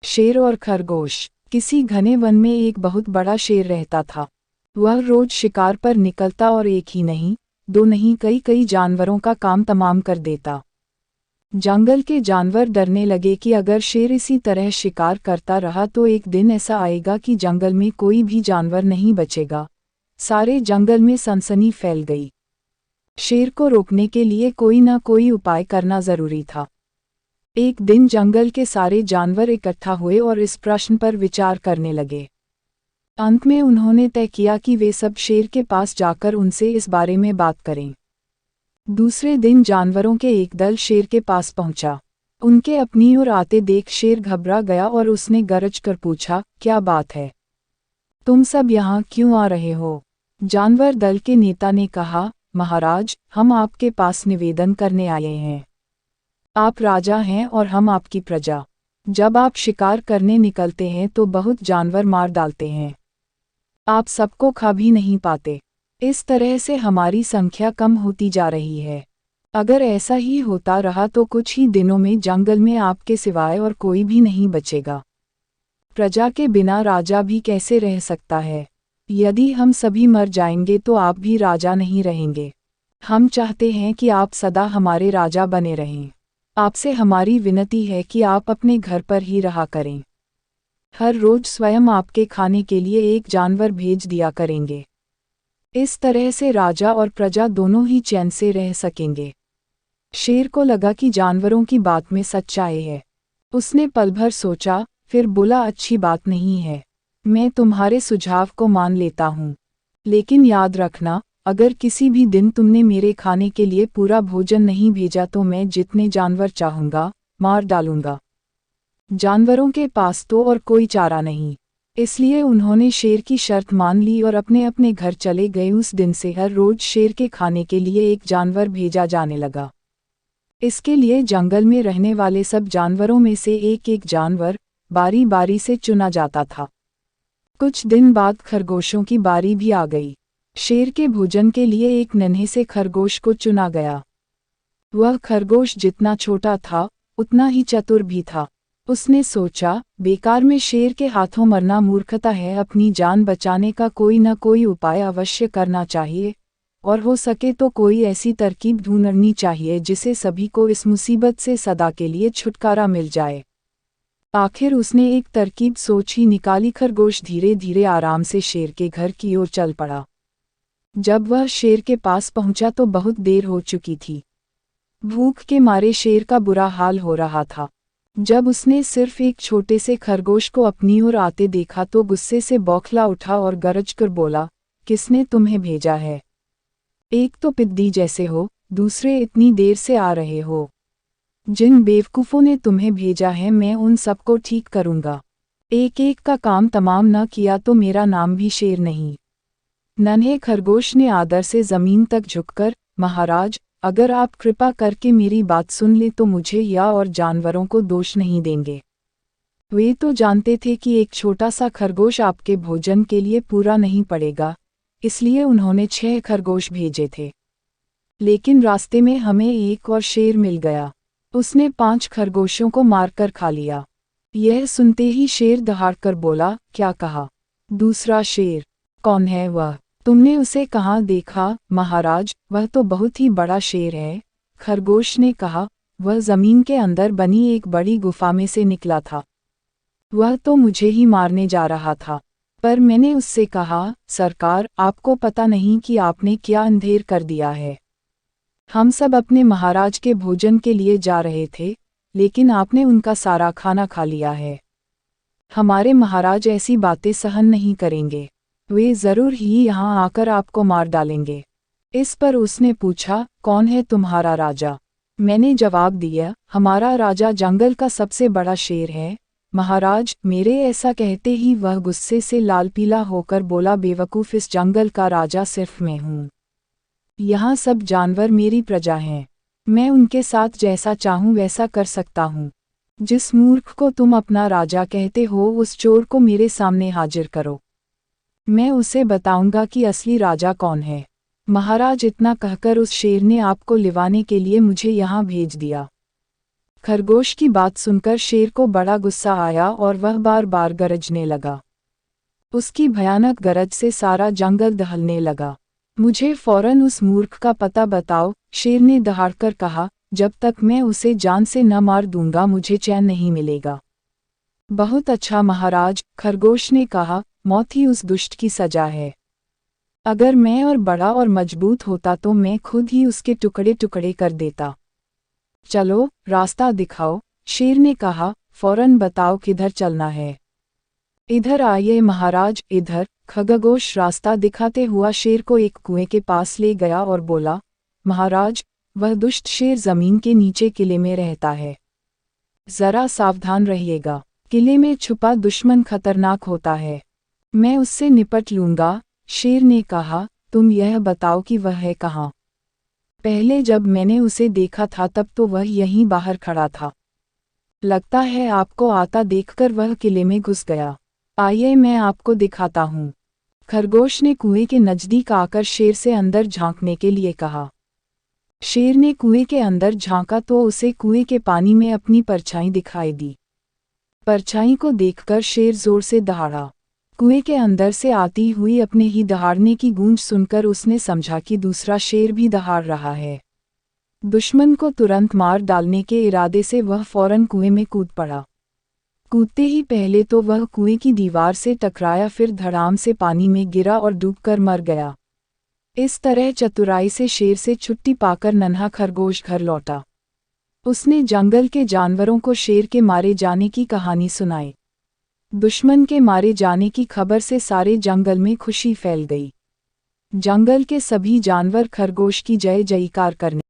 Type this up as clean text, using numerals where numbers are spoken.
शेर और खरगोश। किसी घने वन में एक बहुत बड़ा शेर रहता था। वह रोज शिकार पर निकलता और एक ही नहीं, दो नहीं, कई कई जानवरों का काम तमाम कर देता। जंगल के जानवर डरने लगे कि अगर शेर इसी तरह शिकार करता रहा तो एक दिन ऐसा आएगा कि जंगल में कोई भी जानवर नहीं बचेगा। सारे जंगल में सनसनी फैल गई। शेर को रोकने के लिए कोई न कोई उपाय करना जरूरी था। एक दिन जंगल के सारे जानवर इकट्ठा हुए और इस प्रश्न पर विचार करने लगे। अंत में उन्होंने तय किया कि वे सब शेर के पास जाकर उनसे इस बारे में बात करें। दूसरे दिन जानवरों के एक दल शेर के पास पहुंचा। उनके अपनी ओर आते देख शेर घबरा गया और उसने गरज कर पूछा, क्या बात है? तुम सब यहाँ क्यों आ रहे हो? जानवर दल के नेता ने कहा, महाराज, हम आपके पास निवेदन करने आए हैं। आप राजा हैं और हम आपकी प्रजा। जब आप शिकार करने निकलते हैं तो बहुत जानवर मार डालते हैं। आप सबको खा भी नहीं पाते। इस तरह से हमारी संख्या कम होती जा रही है। अगर ऐसा ही होता रहा तो कुछ ही दिनों में जंगल में आपके सिवाय और कोई भी नहीं बचेगा। प्रजा के बिना राजा भी कैसे रह सकता है? यदि हम सभी मर जाएंगे तो आप भी राजा नहीं रहेंगे। हम चाहते हैं कि आप सदा हमारे राजा बने रहें। आपसे हमारी विनती है कि आप अपने घर पर ही रहा करें। हर रोज स्वयं आपके खाने के लिए एक जानवर भेज दिया करेंगे। इस तरह से राजा और प्रजा दोनों ही चैन से रह सकेंगे। शेर को लगा कि जानवरों की बात में सच्चाई है। उसने पल भर सोचा, फिर बोला, अच्छी बात नहीं है, मैं तुम्हारे सुझाव को मान लेता हूँ। लेकिन याद रखना, अगर किसी भी दिन तुमने मेरे खाने के लिए पूरा भोजन नहीं भेजा तो मैं जितने जानवर चाहूँगा मार डालूंगा। जानवरों के पास तो और कोई चारा नहीं, इसलिए उन्होंने शेर की शर्त मान ली और अपने अपने घर चले गए। उस दिन से हर रोज शेर के खाने के लिए एक जानवर भेजा जाने लगा। इसके लिए जंगल में रहने वाले सब जानवरों में से एक एक जानवर बारी बारी से चुना जाता था। कुछ दिन बाद खरगोशों की बारी भी आ गई। शेर के भोजन के लिए एक नन्हे से खरगोश को चुना गया। वह खरगोश जितना छोटा था उतना ही चतुर भी था। उसने सोचा, बेकार में शेर के हाथों मरना मूर्खता है, अपनी जान बचाने का कोई न कोई उपाय अवश्य करना चाहिए, और हो सके तो कोई ऐसी तरकीब ढूंढनी चाहिए जिससे सभी को इस मुसीबत से सदा के लिए छुटकारा मिल जाए। आखिर उसने एक तरकीब सोच ही निकाली। खरगोश धीरे धीरे आराम से शेर के घर की ओर चल पड़ा। जब वह शेर के पास पहुंचा तो बहुत देर हो चुकी थी। भूख के मारे शेर का बुरा हाल हो रहा था। जब उसने सिर्फ एक छोटे से खरगोश को अपनी ओर आते देखा तो गुस्से से बौखला उठा और गरज कर बोला, किसने तुम्हें भेजा है? एक तो पिद्दी जैसे हो, दूसरे इतनी देर से आ रहे हो। जिन बेवकूफ़ों ने तुम्हें भेजा है मैं उन सबको ठीक करूंगा। एक एक का काम तमाम न किया तो मेरा नाम भी शेर नहीं। नन्हे खरगोश ने आदर से जमीन तक झुककर, महाराज, अगर आप कृपा करके मेरी बात सुन ले तो मुझे या और जानवरों को दोष नहीं देंगे। वे तो जानते थे कि एक छोटा सा खरगोश आपके भोजन के लिए पूरा नहीं पड़ेगा, इसलिए उन्होंने 6 खरगोश भेजे थे। लेकिन रास्ते में हमें एक और शेर मिल गया। उसने 5 खरगोशों को मारकर खा लिया। यह सुनते ही शेर दहाड़कर बोला, क्या कहा? दूसरा शेर? कौन है वह? तुमने उसे कहाँ देखा? महाराज, वह तो बहुत ही बड़ा शेर है। खरगोश ने कहा, वह जमीन के अंदर बनी एक बड़ी गुफा में से निकला था। वह तो मुझे ही मारने जा रहा था, पर मैंने उससे कहा, सरकार, आपको पता नहीं कि आपने क्या अंधेर कर दिया है। हम सब अपने महाराज के भोजन के लिए जा रहे थे, लेकिन आपने उनका सारा खाना खा लिया है। हमारे महाराज ऐसी बातें सहन नहीं करेंगे। वे जरूर ही यहाँ आकर आपको मार डालेंगे। इस पर उसने पूछा, कौन है तुम्हारा राजा? मैंने जवाब दिया, हमारा राजा जंगल का सबसे बड़ा शेर है। महाराज, मेरे ऐसा कहते ही वह गुस्से से लाल पीला होकर बोला, बेवकूफ़, इस जंगल का राजा सिर्फ मैं हूँ। यहाँ सब जानवर मेरी प्रजा हैं। मैं उनके साथ जैसा चाहूँ वैसा कर सकता हूँ। जिस मूर्ख को तुम अपना राजा कहते हो उस चोर को मेरे सामने हाजिर करो। मैं उसे बताऊंगा कि असली राजा कौन है। महाराज, इतना कहकर उस शेर ने आपको लिवाने के लिए मुझे यहाँ भेज दिया। खरगोश की बात सुनकर शेर को बड़ा गुस्सा आया और वह बार बार गरजने लगा। उसकी भयानक गरज से सारा जंगल दहलने लगा। मुझे फौरन उस मूर्ख का पता बताओ, शेर ने दहाड़कर कहा, जब तक मैं उसे जान से न मार दूंगा मुझे चैन नहीं मिलेगा। बहुत अच्छा महाराज, खरगोश ने कहा, मौत ही उस दुष्ट की सजा है। अगर मैं और बड़ा और मजबूत होता तो मैं खुद ही उसके टुकड़े टुकड़े कर देता। चलो, रास्ता दिखाओ, शेर ने कहा, फौरन बताओ किधर चलना है। इधर आइए महाराज, इधर। खरगोश रास्ता दिखाते हुआ शेर को एक कुएं के पास ले गया और बोला, महाराज, वह दुष्ट शेर जमीन के नीचे किले में रहता है। जरा सावधान रहिएगा, किले में छुपा दुश्मन खतरनाक होता है। मैं उससे निपट लूंगा। शेर ने कहा, तुम यह बताओ कि वह है कहाँ? पहले जब मैंने उसे देखा था तब तो वह यहीं बाहर खड़ा था। लगता है आपको आता देखकर वह किले में घुस गया। आइए मैं आपको दिखाता हूँ। खरगोश ने कुएं के नजदीक आकर शेर से अंदर झांकने के लिए कहा। शेर ने कुएं के अंदर झांका तो उसे कुएं के पानी में अपनी परछाई दिखाई दी। परछाई को देखकर शेर जोर से दहाड़ा। कुएं के अंदर से आती हुई अपने ही दहाड़ने की गूंज सुनकर उसने समझा कि दूसरा शेर भी दहाड़ रहा है। दुश्मन को तुरंत मार डालने के इरादे से वह फौरन कुएं में कूद पड़ा। कूदते ही पहले तो वह कुएं की दीवार से टकराया, फिर धड़ाम से पानी में गिरा और डूबकर मर गया। इस तरह चतुराई से शेर से छुट्टी पाकर नन्हा खरगोश घर लौटा। उसने जंगल के जानवरों को शेर के मारे जाने की कहानी सुनाई। दुश्मन के मारे जाने की खबर से सारे जंगल में खुशी फैल गई। जंगल के सभी जानवर खरगोश की जय जयकार करने